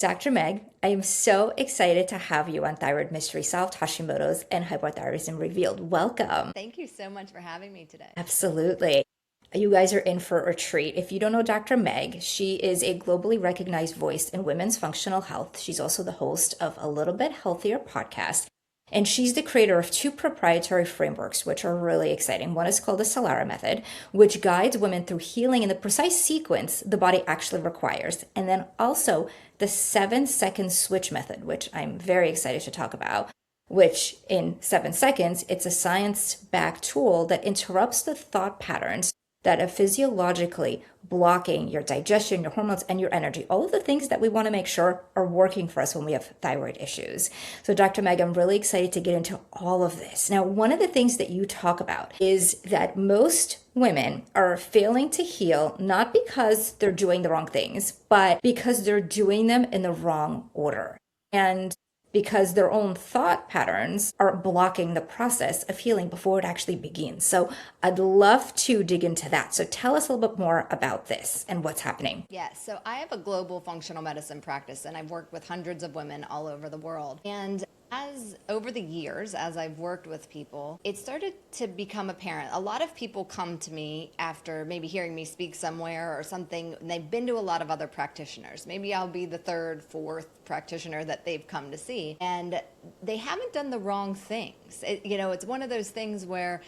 Dr. Meg, I am so excited to have you on Thyroid Mystery Solved, Hashimoto's, and Hypothyroidism Revealed. Welcome. Thank you so much for having me today. Absolutely. You guys are in for a treat. If you don't know Dr. Meg, she is a globally recognized voice in women's functional health. She's also the host of A Little Bit Healthier podcast. And she's the creator of two proprietary frameworks, which are really exciting. One is called the Solara Method, which guides women through healing in the precise sequence the body actually requires. And then also the 7 second switch method, which I'm very excited to talk about, which in 7 seconds, it's a science backed tool that interrupts the thought patterns that are physiologically blocking your digestion, your hormones, and your energy. All of the things that we want to make sure are working for us when we have thyroid issues. So, Dr. Meg, I'm really excited to get into all of this. Now, one of the things that you talk about is that most women are failing to heal not because they're doing the wrong things, but because they're doing them in the wrong order. And because their own thought patterns are blocking the process of healing before it actually begins. So I'd love to dig into that. So tell us a little bit more about this and what's happening. Yes, so I have a global functional medicine practice and I've worked with hundreds of women all over the world. And as over the years, as I've worked with people, it started to become apparent. A lot of people come to me after maybe hearing me speak somewhere or something, and they've been to a lot of other practitioners. Maybe I'll be the third, fourth practitioner that they've come to see, and they haven't done the wrong things. It's one of those things where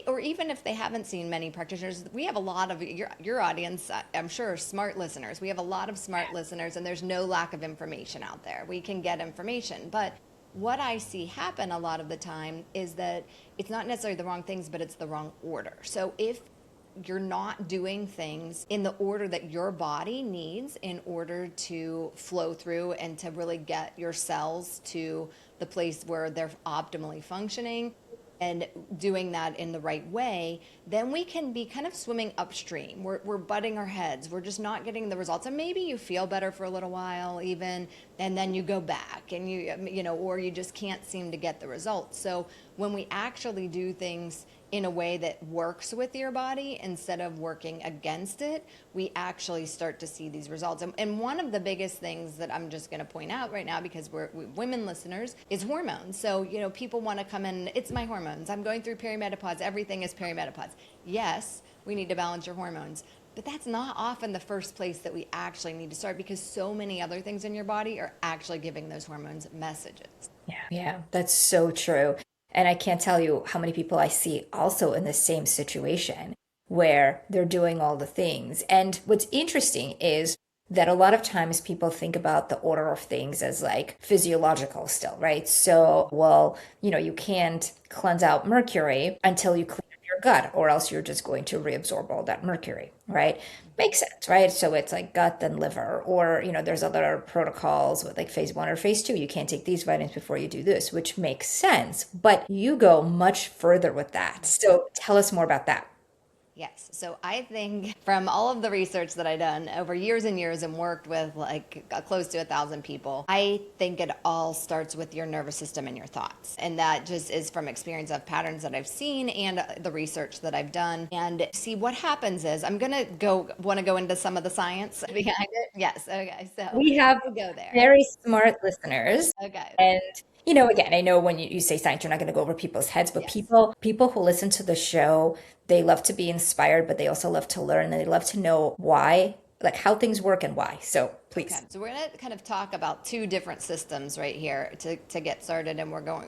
or even if they haven't seen many practitioners, we have a lot of your audience, I'm sure, smart listeners. We have a lot of smart listeners, and there's no lack of information out there. We can get information, but what I see happen a lot of the time is that it's not necessarily the wrong things, but it's the wrong order. So if you're not doing things in the order that your body needs in order to flow through and to really get your cells to the place where they're optimally functioning, and doing that in the right way, then we can be kind of swimming upstream. We're butting our heads. We're just not getting the results. And maybe you feel better for a little while even, and then you go back and or you just can't seem to get the results. So when we actually do things in a way that works with your body instead of working against it, we actually start to see these results. And one of the biggest things that I'm just going to point out right now, because we're women listeners, is hormones. So, people want to come in, it's my hormones. I'm going through perimenopause. Everything is perimenopause. Yes, we need to balance your hormones. But that's not often the first place that we actually need to start, because so many other things in your body are actually giving those hormones messages. Yeah, that's so true. And I can't tell you how many people I see also in the same situation where they're doing all the things. And what's interesting is that a lot of times people think about the order of things as like physiological still, right? So, well, you can't cleanse out mercury until you clean up your gut, or else you're just going to reabsorb all that mercury, right? Makes sense, right? So it's like gut then liver, or there's other protocols with like phase one or phase two. You can't take these vitamins before you do this, which makes sense. But you go much further with that. So tell us more about that. Yes. So I think from all of the research that I've done over years and years and worked with like close to 1,000 people, I think it all starts with your nervous system and your thoughts. And that just is from experience of patterns that I've seen and the research that I've done. And see, what happens is I'm going to want to go into some of the science behind it. Yes. Okay. So We have we'll go there. very smart listeners. Okay. And again, I know when you say science, you're not going to go over people's heads, but Yes. people who listen to the show, they love to be inspired, but they also love to learn, and they love to know why, like how things work and why. So please. Okay, so we're going to kind of talk about two different systems right here to get started, and we're going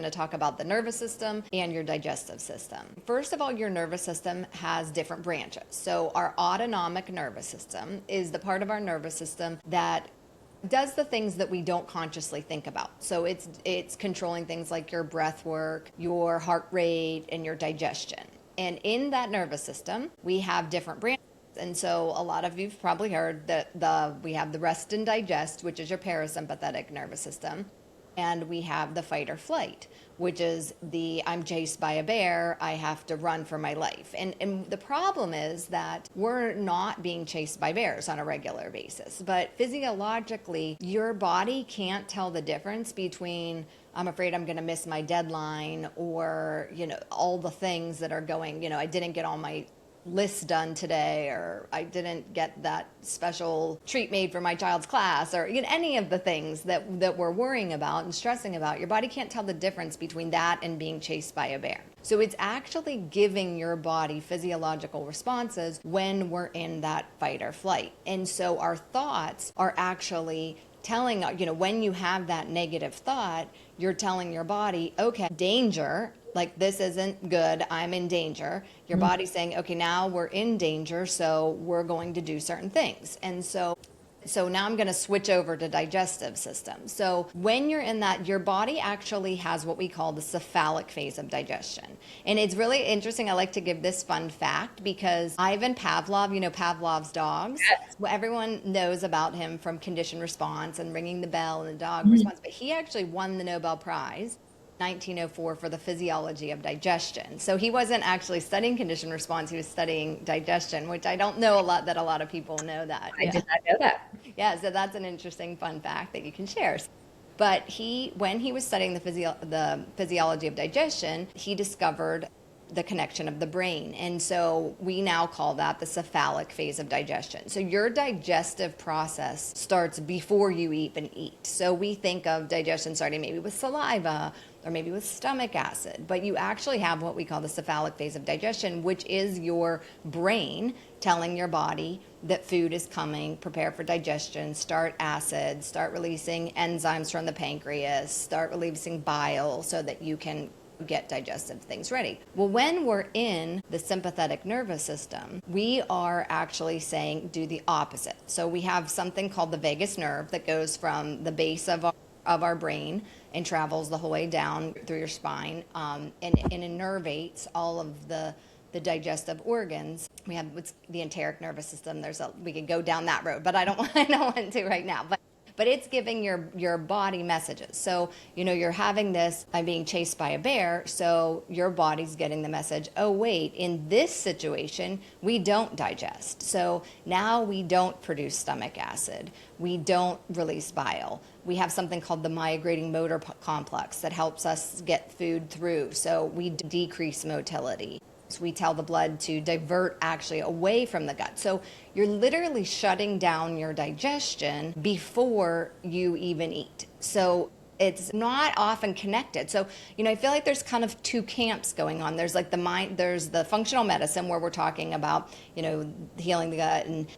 to talk about the nervous system and your digestive system. First of all, your nervous system has different branches. So our autonomic nervous system is the part of our nervous system that does the things that we don't consciously think about. So it's controlling things like your breath work, your heart rate, and your digestion. And in that nervous system, we have different branches. And so a lot of you've probably heard that we have the rest and digest, which is your parasympathetic nervous system. And we have the fight or flight, which is I'm chased by a bear, I have to run for my life. And the problem is that we're not being chased by bears on a regular basis. But physiologically, your body can't tell the difference between I'm afraid I'm going to miss my deadline, or, all the things that are going, I didn't get all my list done today, or I didn't get that special treat made for my child's class, or any of the things that we're worrying about and stressing about, your body can't tell the difference between that and being chased by a bear. So it's actually giving your body physiological responses when we're in that fight or flight. And so our thoughts are actually telling, when you have that negative thought, you're telling your body, okay, danger, like this isn't good, I'm in danger. Your body's saying, okay, now we're in danger, so we're going to do certain things. And so now I'm going to switch over to digestive system. So when you're in that, your body actually has what we call the cephalic phase of digestion. And it's really interesting. I like to give this fun fact because Ivan Pavlov, Pavlov's dogs, well, everyone knows about him from condition response and ringing the bell and the dog response, but he actually won the Nobel Prize 1904 for the physiology of digestion. So he wasn't actually studying condition response, he was studying digestion, which I don't know a lot of people know that. I did not know that. Yeah, so that's an interesting fun fact that you can share. But when he was studying the physiology of digestion, he discovered the connection of the brain. And so we now call that the cephalic phase of digestion. So your digestive process starts before you even eat. So we think of digestion starting maybe with saliva or maybe with stomach acid, but you actually have what we call the cephalic phase of digestion, which is your brain telling your body that food is coming, prepare for digestion, start acid, start releasing enzymes from the pancreas, start releasing bile so that you can get digestive things ready. Well, when we're in the sympathetic nervous system, we are actually saying do the opposite. So we have something called the vagus nerve that goes from the base of our brain and travels the whole way down through your spine, and innervates all of the digestive organs. We have what's the enteric nervous system. We could go down that road, but I don't want to right now. But it's giving your body messages. So, you're having this, I'm being chased by a bear, so your body's getting the message, oh wait, in this situation, we don't digest. So now we don't produce stomach acid. We don't release bile. We have something called the migrating motor complex that helps us get food through. So we decrease motility. So we tell the blood to divert actually away from the gut. So you're literally shutting down your digestion before you even eat. So it's not often connected. So, I feel like there's kind of two camps going on. There's like there's the functional medicine where we're talking about, healing the gut and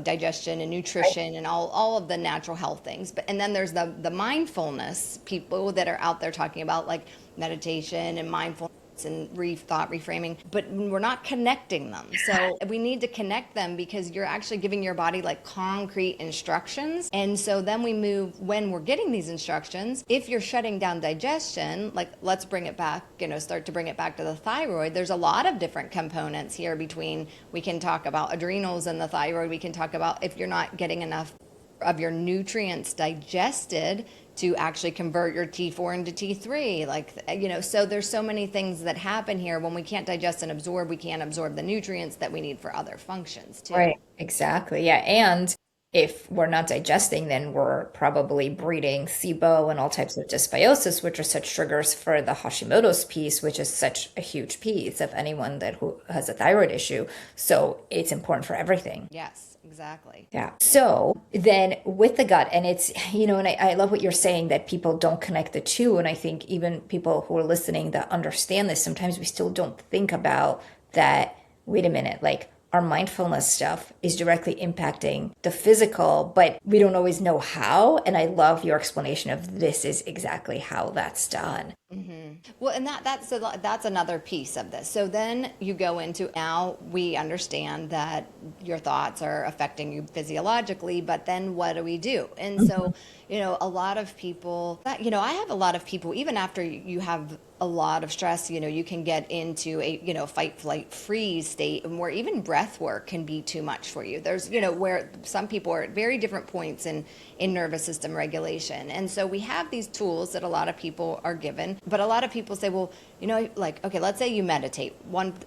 digestion and nutrition and all of the natural health things. And then there's the mindfulness people that are out there talking about like meditation and mindfulness and thought reframing, but we're not connecting them. So we need to connect them because you're actually giving your body like concrete instructions. And so then we move, when we're getting these instructions, if you're shutting down digestion, like let's bring it back, start to bring it back to the thyroid. There's a lot of different components here we can talk about adrenals and the thyroid. We can talk about if you're not getting enough of your nutrients digested to actually convert your T4 into T3. So there's so many things that happen here. When we can't digest and absorb, we can't absorb the nutrients that we need for other functions too. Right, exactly. Yeah. And if we're not digesting, then we're probably breeding SIBO and all types of dysbiosis, which are such triggers for the Hashimoto's piece, which is such a huge piece of anyone who has a thyroid issue. So it's important for everything. Yes. Exactly. Yeah. So then with the gut, and it's, and I love what you're saying that people don't connect the two. And I think even people who are listening that understand this, sometimes we still don't think about that. Wait a minute, like our mindfulness stuff is directly impacting the physical, but we don't always know how. And I love your explanation of this is exactly how that's done. Mm-hmm. Well, and that's another piece of this. So then you go into, now we understand that your thoughts are affecting you physiologically, but then what do we do? And so, a lot of people I have a lot of people, even after you have a lot of stress, you can get into a, fight, flight, freeze state, and where even breath work can be too much for you. There's, where some people are at very different points in nervous system regulation. And so we have these tools that a lot of people are given, but a lot of people say, well, okay, let's say you meditate.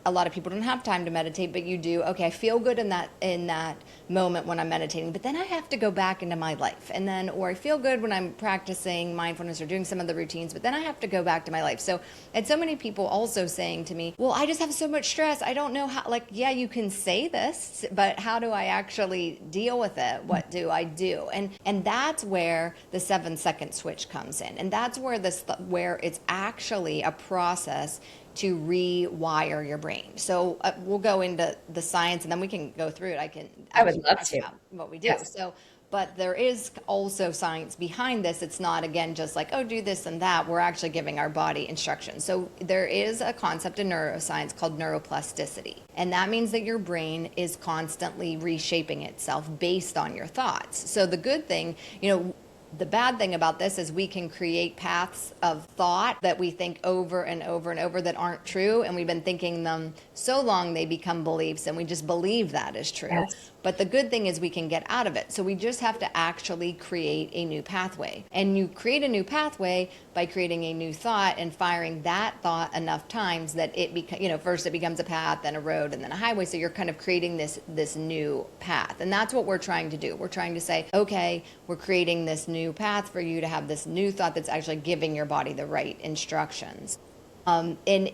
A lot of people don't have time to meditate, but you do. Okay, I feel good in that moment when I'm meditating, but then I have to go back into my life. And then, or I feel good when I'm practicing mindfulness or doing some of the routines, but then I have to go back to my life. So and so many people also saying to me, well, I just have so much stress. I don't know how, like, yeah, you can say this, but how do I actually deal with it? What do I do? And that's where the 7-second switch comes in. And that's where where it's actually a process to rewire your brain. So we'll go into the science and then we can go through it. I can I would actually love talk to. about what we do. Yes. So, but there is also science behind this. It's not, again, just like, oh, do this and that. We're actually giving our body instructions. So there is a concept in neuroscience called neuroplasticity. And that means that your brain is constantly reshaping itself based on your thoughts. So the good thing, the bad thing about this is we can create paths of thought that we think over and over and over that aren't true. And we've been thinking them so long they become beliefs and we just believe that is true. Yes. But the good thing is we can get out of it. So we just have to actually create a new pathway. And you create a new pathway by creating a new thought and firing that thought enough times that first it becomes a path, then a road, and then a highway. So you're kind of creating this new path. And that's what we're trying to do. We're trying to say, okay, we're creating this new path for you to have this new thought that's actually giving your body the right instructions. And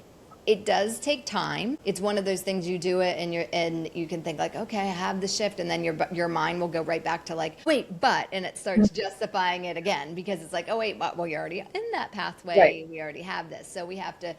it does take time. It's one of those things you do it and you can think like, okay, I have the shift, and then your mind will go right back to like, wait, but, and it starts justifying it again because it's like, oh wait, well, you're already in that pathway. Right. We already have this, so we have to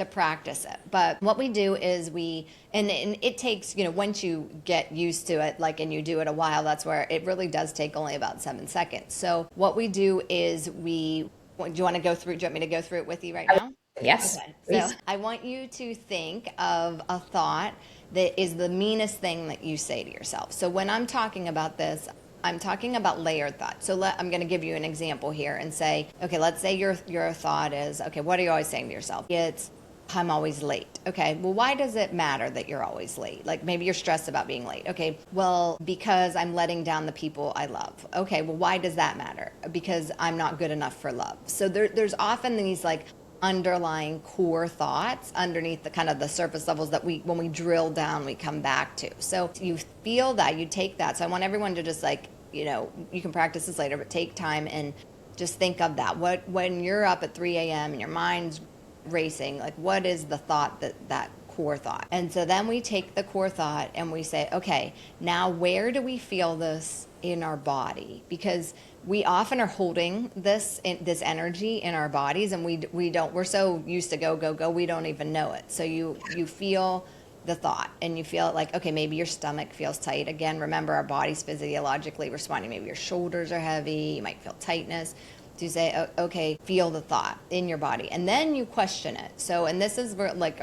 practice it. But what we do is and it takes, once you get used to it, like, and you do it a while, that's where it really does take only about 7 seconds. So what we do is do you want to go through? Do you want me to go through it with you right now? Yes. Okay, Please. so I want you to think of a thought that is the meanest thing that you say to yourself. So when I'm talking about this, I'm talking about layered thoughts. So I'm going to give you an example here and say, okay, let's say your thought is, okay, what are you always saying to yourself? It's, I'm always late. Okay, well, why does it matter that you're always late? Like maybe you're stressed about being late. Okay, well, because I'm letting down the people I love. Okay, well, why does that matter? Because I'm not good enough for love. So there's often these like underlying core thoughts underneath the kind of the surface levels that when we drill down, we come back to. So you feel that, you take that. So I want everyone to just like, you can practice this later, but take time and just think of that. When you're up at 3 a.m. and your mind's racing, like what is the thought that core thought? And so then we take the core thought and we say, okay, now where do we feel this in our body? Because we often are holding this energy in our bodies, and we're so used to go, we don't even know it. So you feel the thought and you feel it like, okay, maybe your stomach feels tight. Again, remember our body's physiologically responding. Maybe your shoulders are heavy, you might feel tightness. So you say, okay, feel the thought in your body, and then you question it. So, and this is like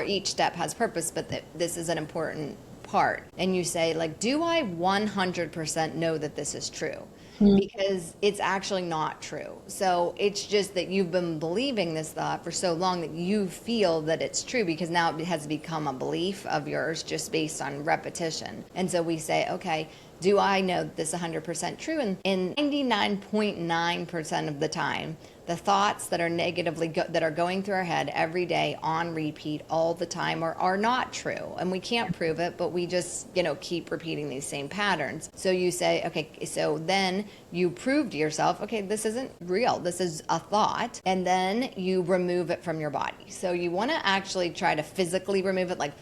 each step has purpose, but this is an important part. And you say like, do I 100% know that this is true? Because it's actually not true. So it's just that you've been believing this thought for so long that you feel that it's true, because now it has become a belief of yours just based on repetition. And so we say, okay, do I know this 100% true? And 99.9% of the time, the thoughts that are that are going through our head every day on repeat all the time are not true. And we can't prove it, but we just, keep repeating these same patterns. So you say, okay, so then you prove to yourself, okay, this isn't real. This is a thought. And then you remove it from your body. So you want to actually try to physically remove it, like,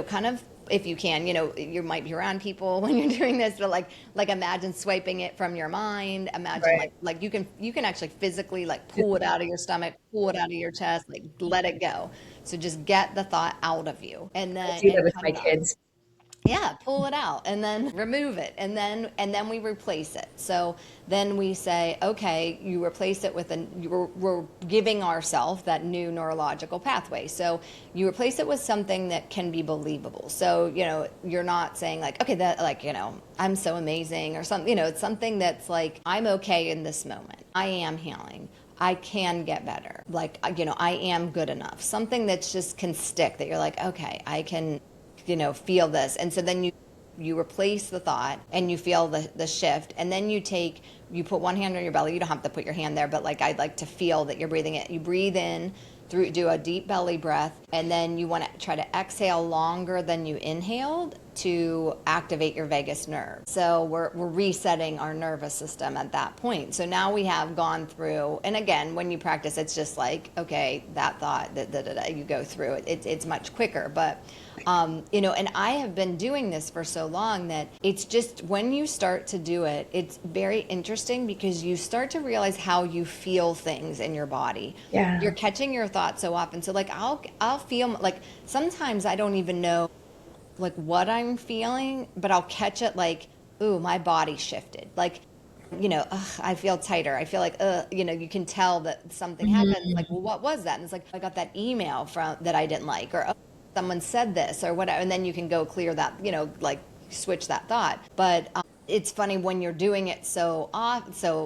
kind of, if you can, you might be around people when you're doing this, but like imagine swiping it from your mind. Imagine Right. like you can actually physically like pull it out of your stomach, pull it out of your chest, like let it go. So just get the thought out of you, and I then do that and with cut my it off. kids. Yeah, pull it out and then remove it, and then we replace it. So then we say, okay, you replace it with we're giving ourselves that new neurological pathway. So you replace it with something that can be believable. So you're not saying like, okay, that like I'm so amazing or something. It's something that's like, I'm okay in this moment. I am healing. I can get better. Like, I am good enough. Something that's just can stick, that you're like, okay, I can feel this. And so then you replace the thought and you feel the shift, and then you put one hand on your belly. You don't have to put your hand there, but like I'd like to feel that you're breathing it. You breathe in do a deep belly breath, and then you want to try to exhale longer than you inhaled, to activate your vagus nerve. So we're resetting our nervous system at that point. So now we have gone through, and again, when you practice, it's just like, okay, that thought, you go through it. It's much quicker. But, and I have been doing this for so long that it's just when you start to do it, it's very interesting because you start to realize how you feel things in your body. Yeah. You're catching your thoughts so often. So like I'll feel like sometimes I don't even know like what I'm feeling, but I'll catch it like, ooh, my body shifted. Like, ugh, I feel tighter. I feel like, you can tell that something happened. Like, well, what was that? And it's like, I got that email from that I didn't like, or oh, someone said this or whatever. And then you can go clear that, like switch that thought. But it's funny when you're doing it so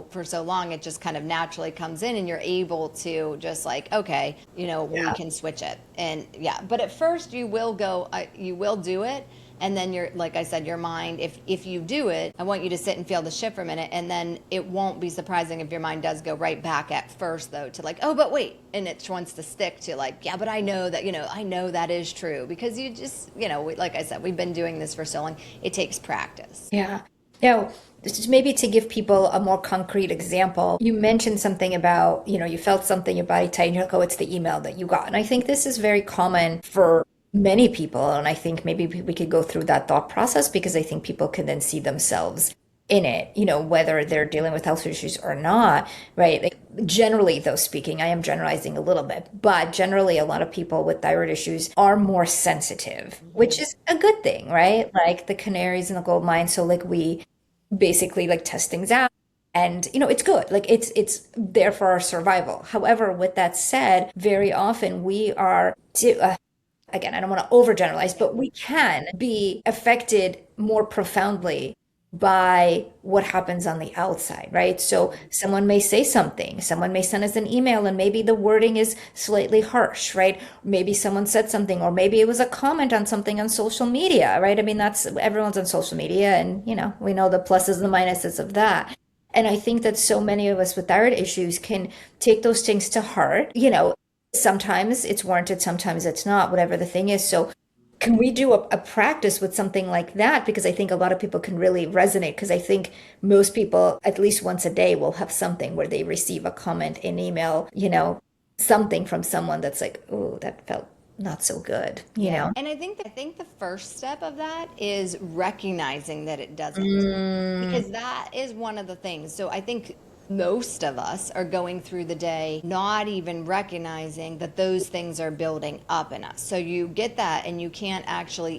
for so long, it just kind of naturally comes in and you're able to just like, okay, we can switch it. And yeah, but at first you will do it. And then like I said, your mind, if you do it, I want you to sit and feel the shift for a minute. And then it won't be surprising if your mind does go right back at first though, to like, oh, but wait. And it wants to stick to like, yeah, but I know that, I know that is true because you just, like I said, we've been doing this for so long. It takes practice. Yeah. Now, just maybe to give people a more concrete example, you mentioned something about, you felt something, your body tightened, you're like, oh, it's the email that you got. And I think this is very common for many people. And I think maybe we could go through that thought process because I think people can then see themselves in it, whether they're dealing with health issues or not, right? Like, generally, though, speaking, I am generalizing a little bit, but generally, a lot of people with thyroid issues are more sensitive, which is a good thing, right? Like the canaries in the gold mine. So, like, we basically like test things out. And it's good. Like it's there for our survival. However, with that said, very often we are again, I don't want to overgeneralize, but we can be affected more profoundly by what happens on the outside, right? So someone may say something, someone may send us an email, and maybe the wording is slightly harsh, right? Maybe someone said something, or maybe it was a comment on something on social media, right? I mean, that's everyone's on social media, and we know the pluses and the minuses of that. And I think that so many of us with thyroid issues can take those things to heart. Sometimes it's warranted, sometimes it's not, whatever the thing is. So can we do a practice with something like that? Because I think a lot of people can really resonate. Because I think most people, at least once a day, will have something where they receive a comment, an email, something from someone that's like, oh, that felt not so good, Yeah. And I think the first step of that is recognizing that it doesn't. Because that is one of the things. So I think most of us are going through the day not even recognizing that those things are building up in us. So you get that and you can't actually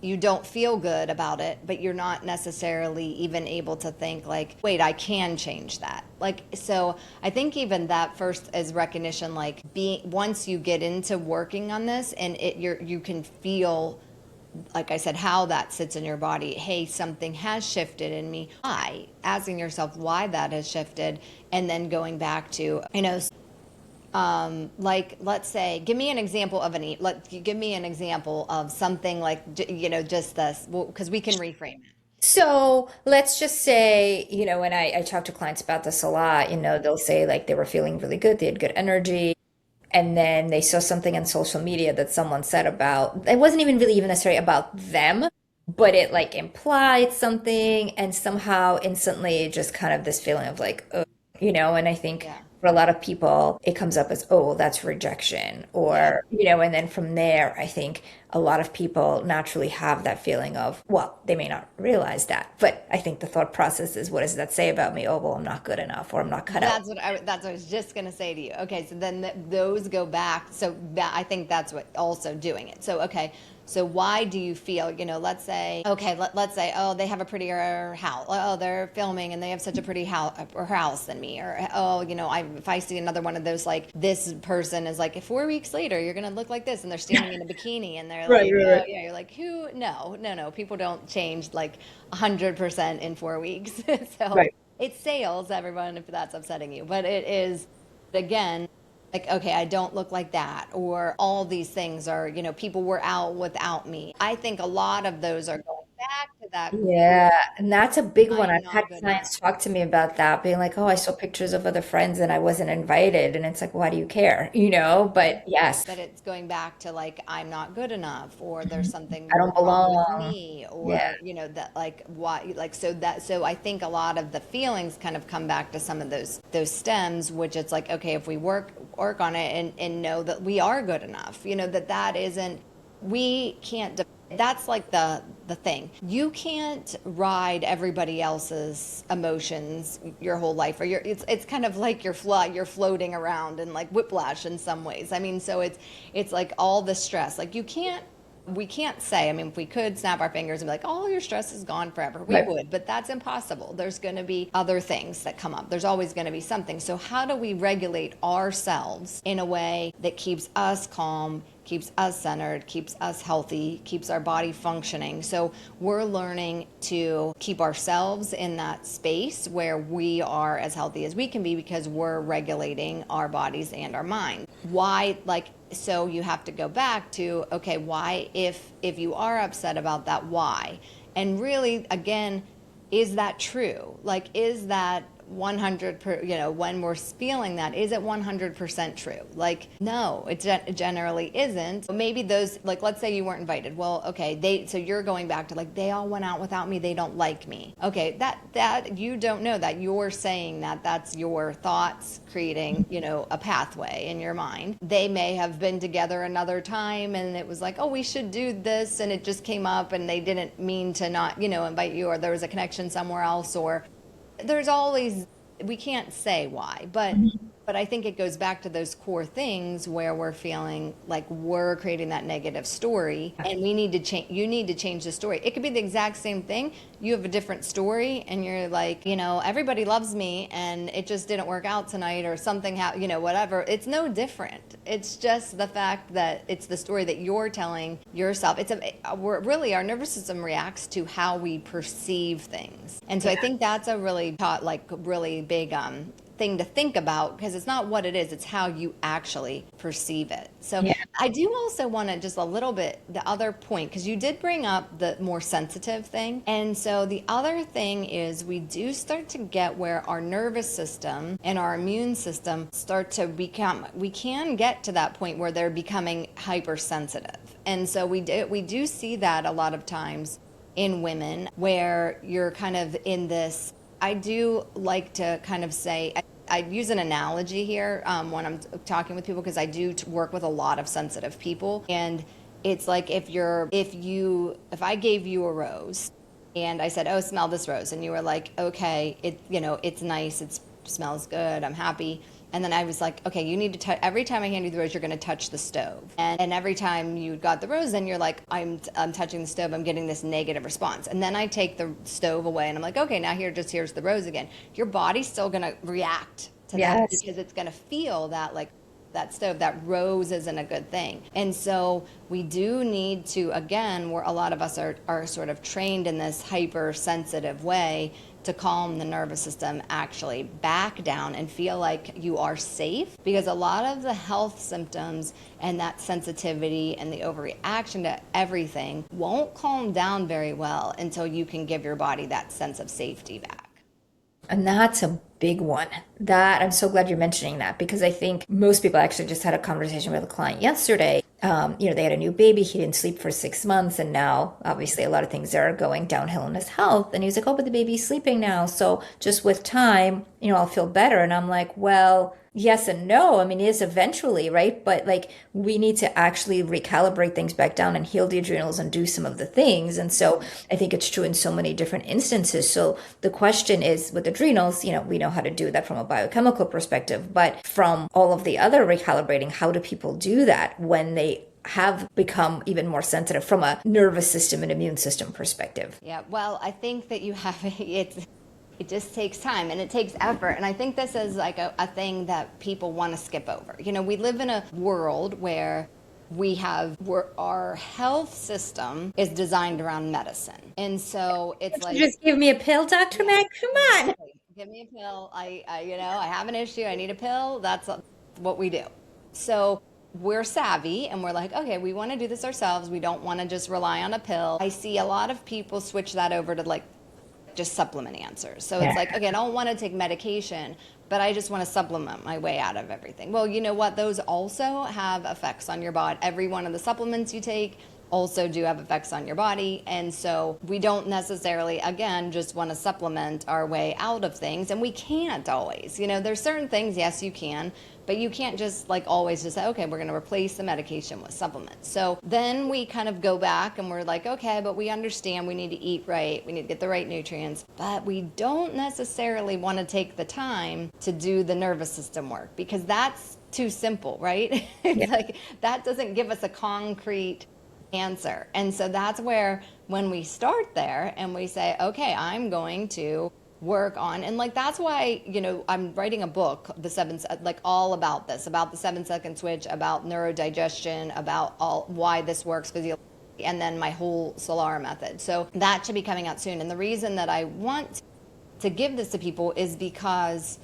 you don't feel good about it, but you're not necessarily even able to think like, wait, I can change that. Like, so I think even that first is recognition, like once you get into working on this and you can feel, like I said, how that sits in your body. Hey, something has shifted in me. Why? Asking yourself why that has shifted, and then going back to, like, let's say, give me an example of give me an example of something like, just this, because we can reframe it. So let's just say, when I talk to clients about this a lot, they'll say like they were feeling really good, they had good energy, and then they saw something on social media that someone said about, it wasn't even necessarily about them, but it like implied something, and somehow instantly just kind of this feeling of like, oh, and I think Yeah. for a lot of people it comes up as, oh, well, that's rejection, Yeah. or and then from there I think a lot of people naturally have that feeling of, well, they may not realize that, but I think the thought process is, what does that say about me? Oh, well, I'm not good enough, or I'm not cut out. That's what I was just going to say to you. Okay, so then those go back. So that, I think that's what also doing it. So, okay, so why do you feel, let's say, okay, let's say, oh, they have a prettier house. Oh, they're filming and they have such a pretty house than me. Or, oh, if I see another one of those, like this person is like, 4 weeks later, you're going to look like this. And they're standing in a bikini and they're Right, like, right, oh, right. yeah, you're like, who? No, no, no. People don't change like 100% in 4 weeks. So Right. it's sales, everyone, if that's upsetting you. But it is, again, like, okay, I don't look like that. Or all these things are, people were out without me. I think a lot of those are going back to that Yeah, and that's a big one. I'm I've had not good enough. clients talk to me about that, being like, "Oh, I saw pictures of other friends and I wasn't invited." And it's like, "Why do you care?" But yes, That it's going back to like I'm not good enough, or there's I something don't wrong with belong. me, Yeah. or that like why like so I think a lot of the feelings kind of come back to some of those stems, which it's like, okay, if we work on it and know that we are good enough, that isn't, we can't that's like the thing. You can't ride everybody else's emotions your whole life, or it's kind of like you're floating around in like whiplash in some ways. I mean, so it's like all the stress. Like we can't say, I mean, if we could snap our fingers and be like, oh, your stress is gone forever, we Right. would, but that's impossible. There's going to be other things that come up. There's always going to be something. So, how do we regulate ourselves in a way that keeps us calm, keeps us centered, keeps us healthy, keeps our body functioning? So, we're learning to keep ourselves in that space where we are as healthy as we can be because we're regulating our bodies and our mind. Why, like, so you have to go back to, okay, why, if you are upset about that, why? And really, again, is that true? Like, is that 100 when we're feeling that, is it 100% true? Like, no, it generally isn't. Maybe those, like, let's say you weren't invited. Well, okay, so you're going back to like, they all went out without me, they don't like me. Okay, that you don't know that. You're saying that that's your thoughts creating, a pathway in your mind. They may have been together another time and it was like, oh, we should do this, and it just came up and they didn't mean to not, invite you, or there was a connection somewhere else, or there's always, we can't say why, but I think it goes back to those core things where we're feeling like we're creating that negative story, and we need to change. You need to change the story. It could be the exact same thing. You have a different story and you're like, everybody loves me and it just didn't work out tonight, or something happened, whatever. It's no different. It's just the fact that it's the story that you're telling yourself. We're really, our nervous system reacts to how we perceive things. And so I think that's a really really big thing to think about, because it's not what it is, it's how you actually perceive it. So Yeah. I do also want to just a little bit, the other point, because you did bring up the more sensitive thing. And so the other thing is we do start to get where our nervous system and our immune system start to become, we can get to that point where they're becoming hypersensitive. And so we do see that a lot of times in women, where you're kind of in this. I do like to kind of say, I use an analogy here when I'm talking with people, because I do work with a lot of sensitive people, and it's like, if I gave you a rose and I said, oh, smell this rose, and you were like, okay, it's nice, it smells good, I'm happy. And then I was like, okay, you need to touch, every time I hand you the rose, you're going to touch the stove. And every time you got the rose, then you're like, I'm touching the stove, I'm getting this negative response. And then I take the stove away and I'm like, okay, now here's the rose again. Your body's still going to react to that, Yes. because it's going to feel that, like, that stove, that rose isn't a good thing. And so we do need to, again, where a lot of us are sort of trained in this hypersensitive way, to calm the nervous system, actually back down and feel like you are safe, because a lot of the health symptoms and that sensitivity and the overreaction to everything won't calm down very well until you can give your body that sense of safety back. And that's a big one. That I'm so glad you're mentioning that, because I think most people, actually just had a conversation with a client yesterday. They had a new baby. He didn't sleep for 6 months, and now obviously a lot of things are going downhill in his health. And he was like, "Oh, but the baby's sleeping now, so just with time, I'll feel better." And I'm like, "Well, yes and no. I mean, yes, eventually, right? But like, we need to actually recalibrate things back down and heal the adrenals and do some of the things." And so I think it's true in so many different instances. So the question is, with adrenals, we know how to do that from a biochemical perspective, but from all of the other recalibrating, how do people do that when they have become even more sensitive from a nervous system and immune system perspective? Yeah, well, I think that you have it just takes time and it takes effort. And I think this is like a thing that people want to skip over. We live in a world where where our health system is designed around medicine. And so it's You like, just give me a pill, Dr. yeah, Meg? Come on. exactly. Give me a pill. I have an issue. I need a pill. That's what we do. So we're savvy and we're like, okay, we want to do this ourselves. We don't want to just rely on a pill. I see a lot of people switch that over to like just supplement answers. So Yeah. it's like, okay, I don't want to take medication, but I just want to supplement my way out of everything. Well, you know what? Those also have effects on your body. Every one of the supplements you take also do have effects on your body. And so we don't necessarily, again, just want to supplement our way out of things. And we can't always. You know, there's certain things, yes, you can, but you can't just like always just say, okay, we're going to replace the medication with supplements. So then we kind of go back and we're like, okay, but we understand we need to eat right, we need to get the right nutrients, but we don't necessarily want to take the time to do the nervous system work because that's too simple, right? It's Yeah. like that doesn't give us a concrete answer. And so that's where when we start there and we say, okay, I'm going to work on, and like that's why, you know, I'm writing a book, the seven, like all about this, about the 7-second switch, about neurodigestion, about all why this works physiologically, and then my whole Solara method. So that should be coming out soon. And the reason that I want to give this to people is because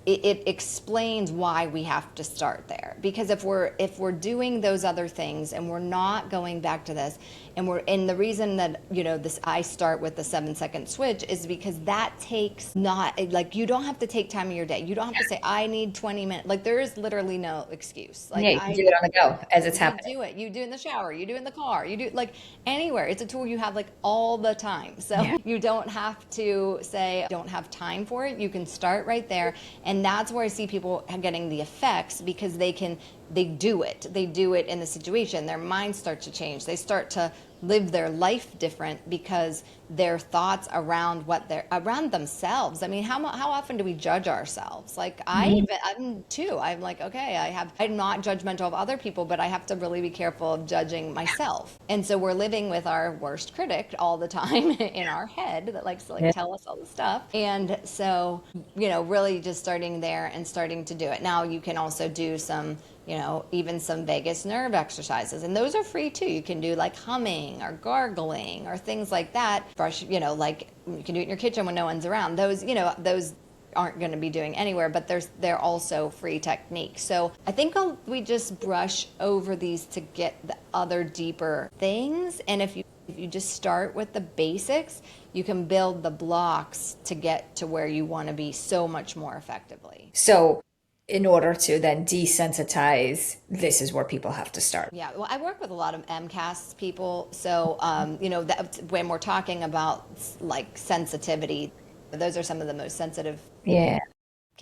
it explains why we have to start there. Because if we're doing those other things and we're not going back to this, and the reason that, you know, this I start with the 7-second switch is because that takes not like, you don't have to take time of your day. You don't have to say I need 20 minutes. Like there is literally no excuse. Like Yeah, you can do it on the go as it's you happening. do it. You do it in the shower. You do it in the car. You do it like anywhere. It's a tool you have like all the time. So Yeah. you don't have to say, don't have time for it. You can start right there. And that's where I see people getting the effects because they do it. They do it in the situation. Their minds start to change. They start to live their life different because their thoughts around around themselves. I mean, how often do we judge ourselves? Like I'm too. I'm like, okay, I'm not judgmental of other people, but I have to really be careful of judging myself. And so we're living with our worst critic all the time in our head that likes to like Yeah. tell us all the stuff. And so, you know, really just starting there and starting to do it. Now you can also do some, you know, even some vagus nerve exercises. And those are free too. You can do like humming or gargling or things like that. Brush, you know, like you can do it in your kitchen when no one's around. Those, you know, those aren't going to be doing anywhere, but they're also free techniques. So I think we just brush over these to get the other deeper things. And if you just start with the basics, you can build the blocks to get to where you want to be so much more effectively. So in order to then desensitize, this is where people have to start. Yeah, well, I work with a lot of MCAS people, so you know, when we're talking about like sensitivity, those are some of the most sensitive Yeah.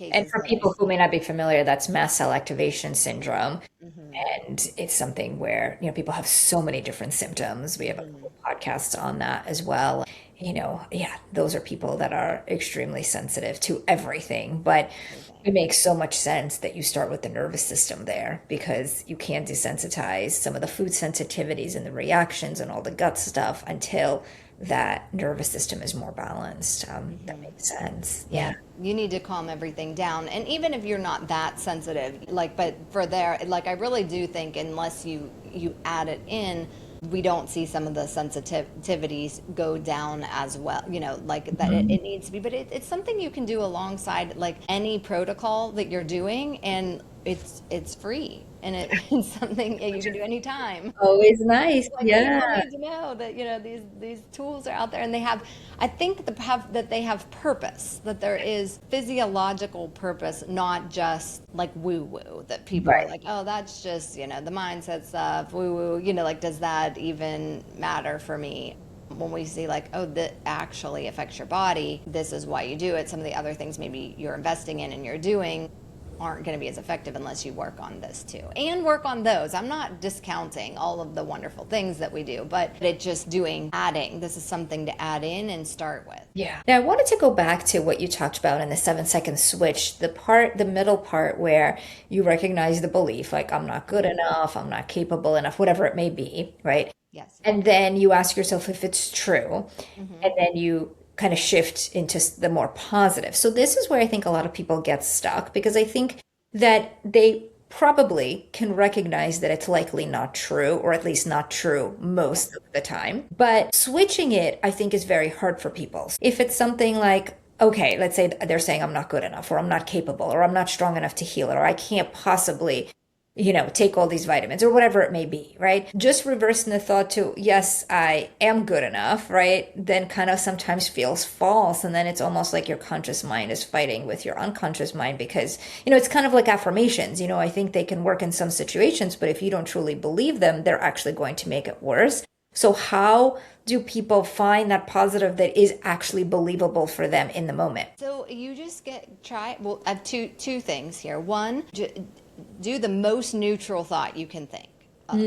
And cases for that I people who may see. not be familiar, that's mast cell activation syndrome. Hmm. And it's something where, you know, people have so many different symptoms. We have a Hmm. whole podcast on that as well. You know, yeah, those are people that are extremely sensitive to everything. But it Everything. makes so much sense that you start with the nervous system there because you can't desensitize some of the food sensitivities and the reactions and all the gut stuff until that nervous system is more balanced. That Hmm. makes sense. Yeah, Yeah. you need to calm everything down. And even if you're not that sensitive, like, but for there, like, I really do think unless you add it in, we don't see some of the sensitivities go down as well. You know, like that Mhm. it needs to be, but it's something you can do alongside like any protocol that you're doing, and it's free. And it's something you can do anytime. Always nice. Like Yeah. people need to know that, you know, these tools are out there and they have, I think that they have purpose, that there is physiological purpose, not just like woo woo, that people are Right. like, oh, that's just, you know, the mindset stuff, woo woo, you know, like does that even matter for me? When we see like, oh, that actually affects your body, this is why you do it. Some of the other things maybe you're investing in and you're doing aren't going to be as effective unless you work on this too and work on those. I'm not discounting all of the wonderful things that we do, but it just adding. This is something to add in and start with. Yeah. Now I wanted to go back to what you talked about in the 7 second switch, the middle part where you recognize the belief, like I'm not good Hmm. enough, I'm not capable enough, whatever it may be, right? Yes. And then you ask yourself if it's true, Hmm. and then you kind of shift into the more positive. So this is where I think a lot of people get stuck because I think that they probably can recognize that it's likely not true, or at least not true Yep. most of the time. But switching it, I think, is very hard for people. If it's something like, okay, let's say they're saying I'm not good enough, or I'm not capable, or I'm not strong enough to heal it, or I can't possibly take all these vitamins or whatever it may be, right? Just reversing the thought to, yes, I am good enough, right? Then kind of sometimes feels false. And then it's almost like your conscious mind is fighting with your unconscious mind because, it's kind of like affirmations. I think they can work in some situations, but if you don't truly believe them, they're actually going to make it worse. So, how do people find that positive that is actually believable for them in the moment? So you just well, I have two things here. One, do the most neutral thought you can think of.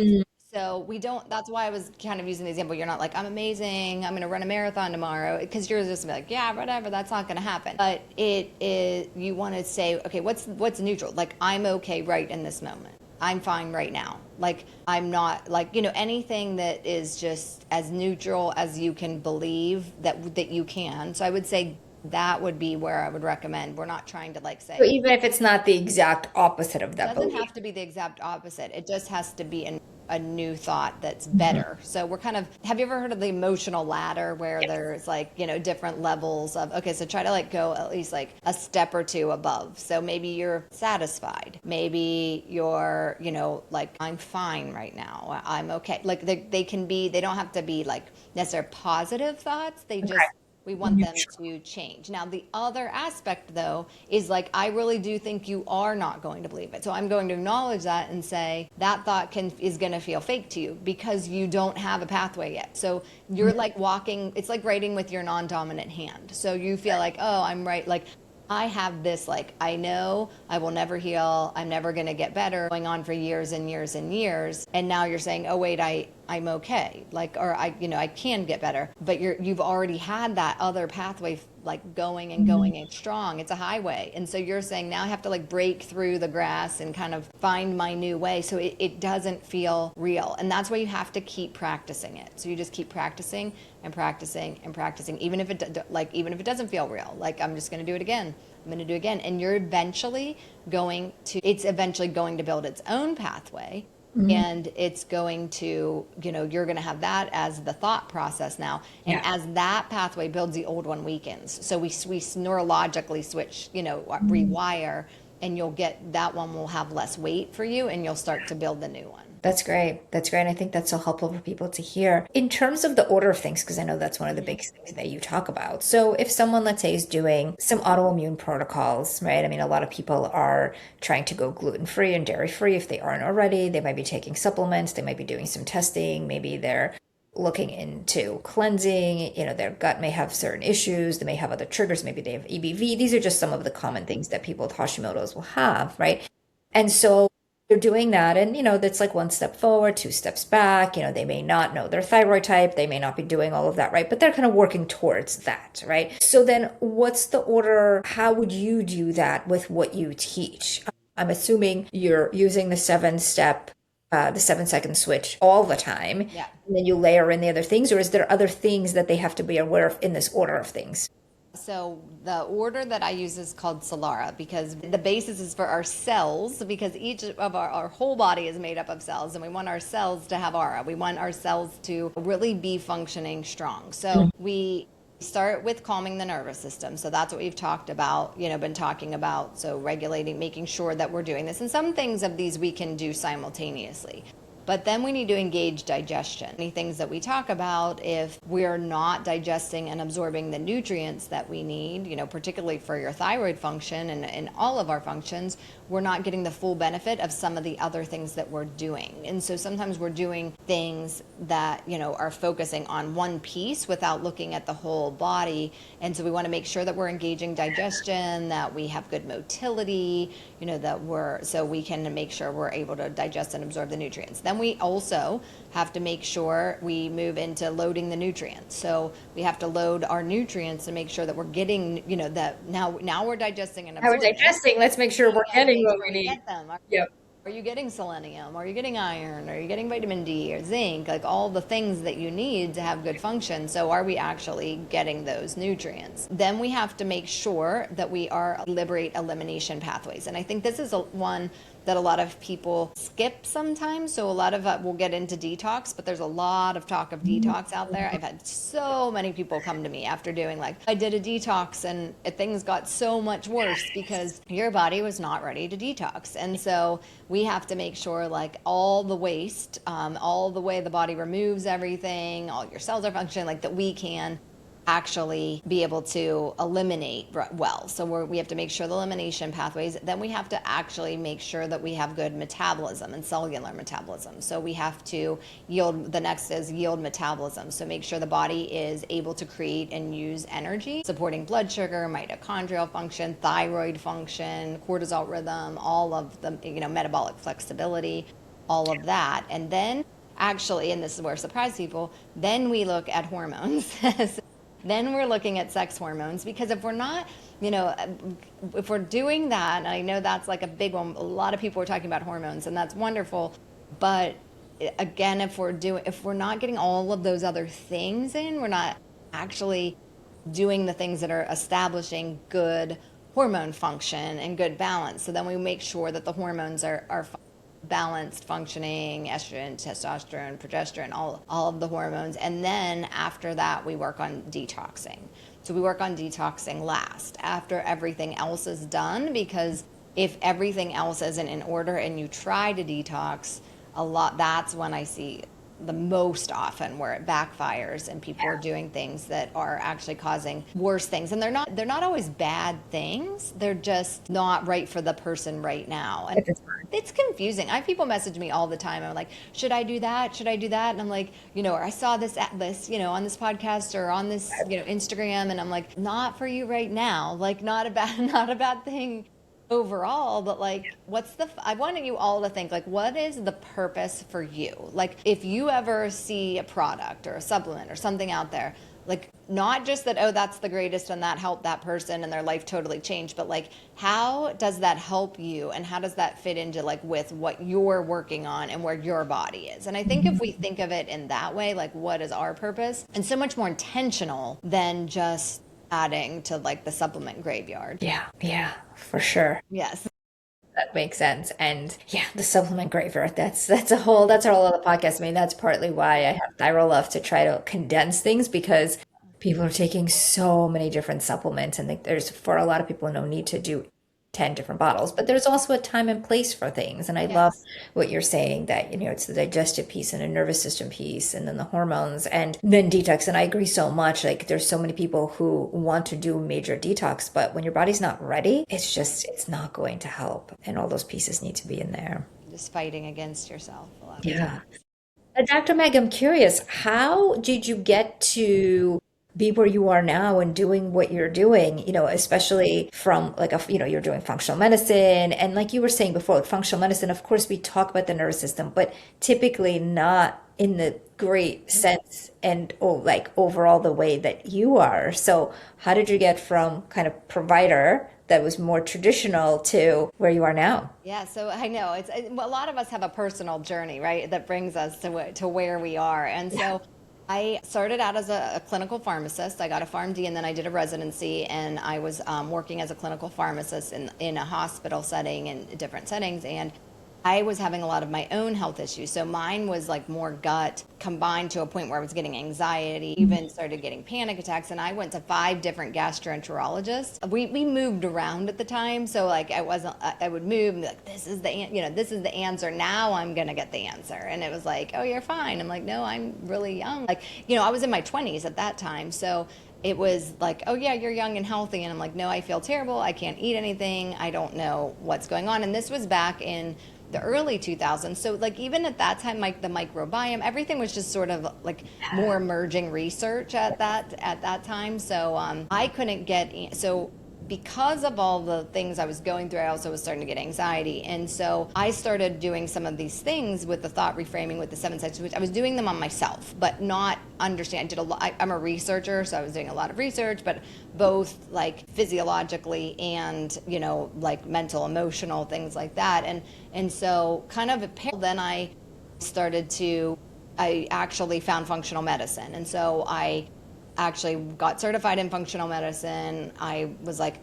So we don't, that's why I was kind of using the example. You're not like, I'm amazing, I'm going to run a marathon tomorrow, because you're just like, yeah, whatever, that's not going to happen. But it is, you want to say, okay, what's neutral? Like, I'm okay right in this moment. I'm fine right now. Like, I'm not, like, anything that is just as neutral as you can believe that you can. So I would say that would be where I would recommend. We're not trying to like So say, even if it's not the exact opposite of that doesn't belief. have to be the exact opposite. It just has to be a new thought that's Mhm. better. So we're kind of, have you ever heard of the emotional ladder where Yes. there's like, different levels of, okay, so try to like go at least like a step or two above. So maybe you're satisfied. Maybe you're, like, I'm fine right now. I'm okay. Like they can be, they don't have to be like necessarily positive thoughts. They Okay. just, we want them to change. Now, the other aspect, though, is like, I really do think you are not going to believe it. So I'm going to acknowledge that and say that thought is going to feel fake to you because you don't have a pathway yet. So you're like walking, it's like writing with your non dominant hand. So you feel like, oh, I'm right. Like, I have this, like, I know I will never heal. I'm never going to get better, going on for years and years and years. And now you're saying, oh, wait, I'm okay. Like, or I can get better. But you've already had that other pathway, like going and going and strong. It's a highway. And so you're saying now I have to like break through the grass and kind of find my new way. So it doesn't feel real. And that's why you have to keep practicing it. So you just keep practicing and practicing and practicing, even if it doesn't feel real. Like, I'm just going to do it again. I'm going to do it again. And it's eventually going to build its own pathway. Mhm. And it's going to, you're going to have that as the thought process now. And Yeah. as that pathway builds, the old one weakens. So we neurologically switch, Mhm. rewire, and you'll get, that one will have less weight for you, and you'll start to build the new one. That's great. That's great. And I think that's so helpful for people to hear. In terms of the order of things, because I know that's one of the big things that you talk about. So if someone, let's say, is doing some autoimmune protocols, right? I mean, a lot of people are trying to go gluten-free and dairy-free if they aren't already. They might be taking supplements, they might be doing some testing, maybe they're looking into cleansing, their gut may have certain issues, they may have other triggers, maybe they have EBV. These are just some of the common things that people with Hashimoto's will have, right? And so they're doing that, and that's like one step forward, two steps back. They may not know their thyroid type, they may not be doing all of that, right? But they're kind of working towards that, right? So then what's the order? How would you do that with what you teach? I'm assuming you're using the 7-second switch all the time, Yeah. and then you layer in the other things, or is there other things that they have to be aware of in this order of things? So the order that I use is called Solara, because the basis is for our cells, because each of our whole body is made up of cells, and we want our cells to have aura. We want our cells to really be functioning strong. So we start with calming the nervous system. So that's what we've talked about, been talking about. So regulating, making sure that we're doing this. And some things of these we can do simultaneously. But then we need to engage digestion. Many things that we talk about, if we're not digesting and absorbing the nutrients that we need, particularly for your thyroid function and all of our functions, we're not getting the full benefit of some of the other things that we're doing. And so sometimes we're doing things that, are focusing on one piece without looking at the whole body. And so we want to make sure that we're engaging digestion, that we have good motility, so we can make sure we're able to digest and absorb the nutrients. Then we also have to make sure we move into loading the nutrients. So we have to load our nutrients and make sure that we're getting, that now we're digesting and How we're absorbing. digesting, let's make sure So we we're got to getting make what sure we we need. get them. Yep. Are you getting selenium? Are you getting iron? Are you getting vitamin D or zinc? Like all the things that you need to have good function. So are we actually getting those nutrients? Then we have to make sure that we are liberate elimination pathways. And I think this is one that a lot of people skip sometimes. So a lot of we'll get into detox, but there's a lot of talk of detox out there. I've had so many people come to me after doing like, I did a detox and things got so much worse because your body was not ready to detox. And so we have to make sure like all the waste, all the way the body removes everything, all your cells are functioning, like that we can actually be able to eliminate well. So we have to make sure the elimination pathways, then we have to actually make sure that we have good metabolism and cellular metabolism. So we have to yield, the next is yield metabolism. So make sure the body is able to create and use energy, supporting blood sugar, mitochondrial function, thyroid function, cortisol rhythm, all of the, metabolic flexibility, all of that. And then actually, and this is where surprise people, then we look at hormones. Then we're looking at sex hormones, because if we're not, if we're doing that, and I know that's like a big one, a lot of people are talking about hormones, and that's wonderful. But again, if we're not getting all of those other things in, we're not actually doing the things that are establishing good hormone function and good balance. So then we make sure that the hormones are balanced, functioning, estrogen, testosterone, progesterone, all of the hormones. And then after that, we work on detoxing. So we work on detoxing last, after everything else is done, because if everything else isn't in order and you try to detox a lot, that's when I see the most often where it backfires and people are doing things that are actually causing worse things. And they're not always bad things. They're just not right for the person right now. And it's confusing. I have people message me all the time. I'm like, should I do that? Should I do that? And I'm like, or I saw this on this podcast or on this, Instagram. And I'm like, not for you right now. Like not a bad thing overall, but like I wanted you all to think, like, what is the purpose for you? Like if you ever see a product or a supplement or something out there, like not just that, oh, that's the greatest and that helped that person and their life totally changed, but like how does that help you and how does that fit into like with what you're working on and where your body is? And I think if we think of it in that way, like what is our purpose, and so much more intentional than just adding to like the supplement graveyard. Yeah, for sure. Yes. That makes sense. And yeah, the supplement graveyard, that's our whole other podcast. I mean, that's partly why I have Thyroid Love, to try to condense things, because people are taking so many different supplements, and there's, for a lot of people, no need to do 10 different bottles, but there's also a time and place for things. And I love Yes. what you're saying, that it's the digestive piece and a nervous system piece and then the hormones and then detox. And I agree so much. Like there's so many people who want to do major detox, but when your body's not ready, it's not going to help, and all those pieces need to be in there. Just fighting against yourself a lot of Yeah. time. Dr. Meg, I'm curious, how did you get to be where you are now and doing what you're doing, especially from like you're doing functional medicine. And like you were saying before, with functional medicine, of course, we talk about the nervous system, but typically not in the great sense and like overall the way that you are. So how did you get from kind of provider that was more traditional to where you are now? Yeah, so I know a lot of us have a personal journey, right, that brings us to where we are. And so I started out as a clinical pharmacist. I got a PharmD, and then I did a residency, and I was working as a clinical pharmacist in a hospital setting and different settings. And I was having a lot of my own health issues. So mine was like more gut combined to a point where I was getting anxiety, even started getting panic attacks. And I went to 5 different gastroenterologists. We moved around at the time. So like I would move and be like, this is the answer. Now I'm going to get the answer. And it was like, oh, you're fine. I'm like, no, I'm really young. Like, I was in my 20s at that time. So it was like, oh yeah, you're young and healthy. And I'm like, no, I feel terrible. I can't eat anything. I don't know what's going on. And this was back in the early 2000s. So like even at that time, the microbiome, everything was just sort of like more emerging research at that time. So I couldn't get, so because of all the things I was going through, I also was starting to get anxiety. And so I started doing some of these things with the thought reframing, with the 7 steps, which I was doing them on myself, but not understand. I did a lot. I'm a researcher, so I was doing a lot of research, but both like physiologically and, like mental, emotional, things like that. And so kind of then I actually found functional medicine. And so I actually got certified in functional medicine. I was like,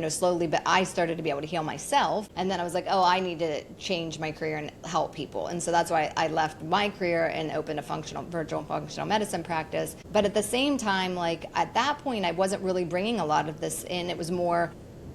slowly, but I started to be able to heal myself. And then I was like, oh, I need to change my career and help people. And so that's why I left my career and opened a virtual functional medicine practice. But at the same time, like at that point, I wasn't really bringing a lot of this in. It was more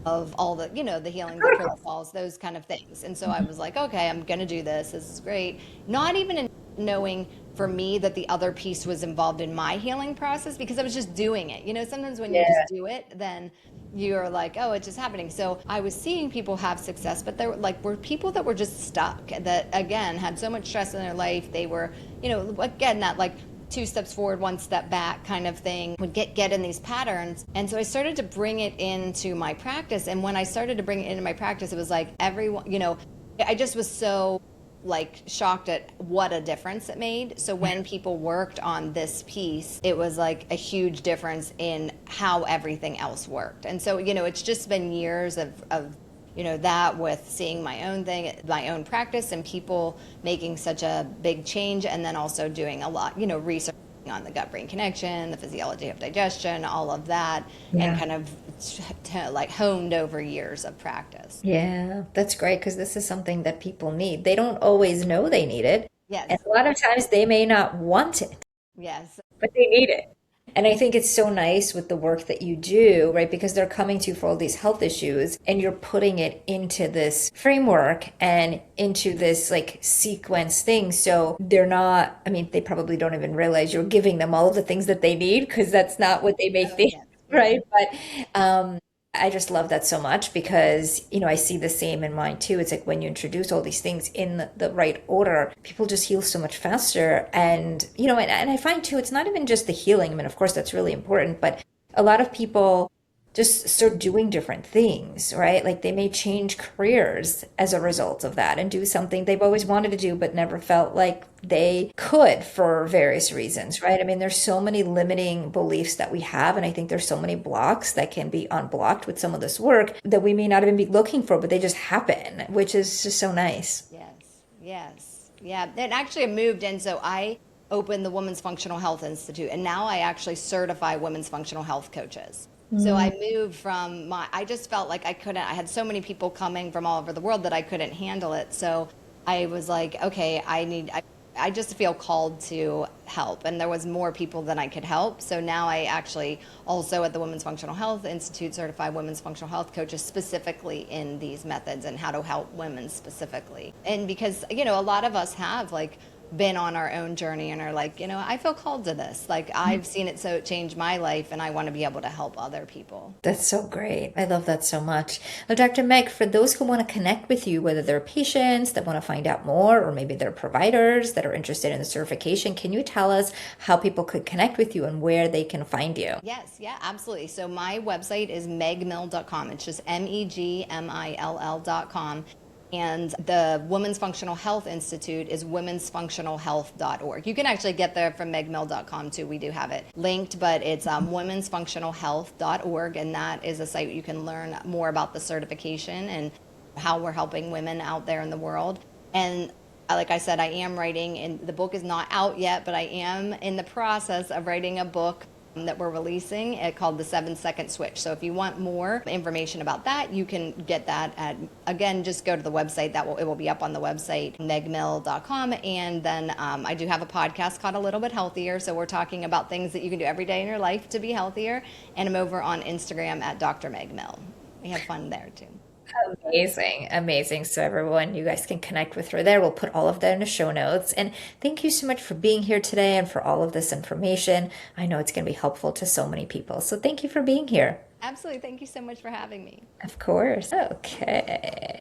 of all the, the healing, the protocols, those kind of things. And so I was like, okay, I'm going to do this. This is great. Not even knowing for me that the other piece was involved in my healing process because I was just doing it. Sometimes when you just Yeah. do it, then you're like, oh, it's just happening. So I was seeing people have success, but there were people that were just stuck that again had so much stress in their life. They were, again, that like two steps forward, one step back kind of thing, would get in these patterns. And so I started to bring it into my practice. And when I started to bring it into my practice, it was like everyone, I just was so like shocked at what a difference it made. So when people worked on this piece, it was like a huge difference in how everything else worked. And so, it's just been years of that with seeing my own thing, my own practice, and people making such a big change, and then also doing a lot, research on the gut-brain connection, the physiology of digestion, all of that, and Yeah. kind of like honed over years of practice. Yeah, that's great because this is something that people need. They don't always know they need it. And Yes, a lot of times they may not want it, yes, but they need it. And I think it's so nice with the work that you do, right? Because they're coming to you for all these health issues and you're putting it into this framework and into this like sequence thing. So they're not, I mean, they probably don't even realize you're giving them all of the things that they need because that's not what they may oh think, yes. right? But I just love that so much because, I see the same in mine too. It's like when you introduce all these things in the right order, people just heal so much faster. And, and I find too, it's not even just the healing. I mean, of course, that's really important, but a lot of people just start doing different things, right? Like they may change careers as a result of that and do something they've always wanted to do, but never felt like they could for various reasons, right? I mean, there's so many limiting beliefs that we have, and I think there's so many blocks that can be unblocked with some of this work that we may not even be looking for, but they just happen, which is just so nice. Yes, yes. Yeah. And actually, I moved in, so I opened the Women's Functional Health Institute, and now I actually certify women's functional health coaches. So I moved from I just felt like I had so many people coming from all over the world that I couldn't handle it. So I was like, okay, I just feel called to help. And there was more people than I could help. So now I actually also at the Women's Functional Health Institute certify women's functional health coaches specifically in these methods and how to help women specifically. And because, a lot of us have like been on our own journey and are like, I feel called to this. Like I've seen it so change my life and I want to be able to help other people. That's so great. I love that so much. Now, Dr. Meg, for those who want to connect with you, whether they're patients that want to find out more, or maybe they're providers that are interested in the certification, can you tell us how people could connect with you and where they can find you? Yes, yeah, absolutely. So my website is megmill.com. It's just MEGMILL.com. And the Women's Functional Health Institute is womensfunctionalhealth.org. You can actually get there from megmill.com too. We do have it linked, but it's womensfunctionalhealth.org. And that is a site you can learn more about the certification and how we're helping women out there in the world. And like I said, I am writing, and the book is not out yet, but I am in the process of writing a book that we're releasing called the 7-Second Switch. So if you want more information about that, you can get that at, again, just go to the website. It will be up on the website, megmill.com. And then I do have a podcast called A Little Bit Healthier. So we're talking about things that you can do every day in your life to be healthier. And I'm over on Instagram at Dr. Meg Mill. We have fun there too. Amazing, amazing. So everyone, you guys can connect with her there. We'll put all of that in the show notes. And thank you so much for being here today and for all of this information. I know it's going to be helpful to so many people. So thank you for being here. Absolutely. Thank you so much for having me. Of course. Okay.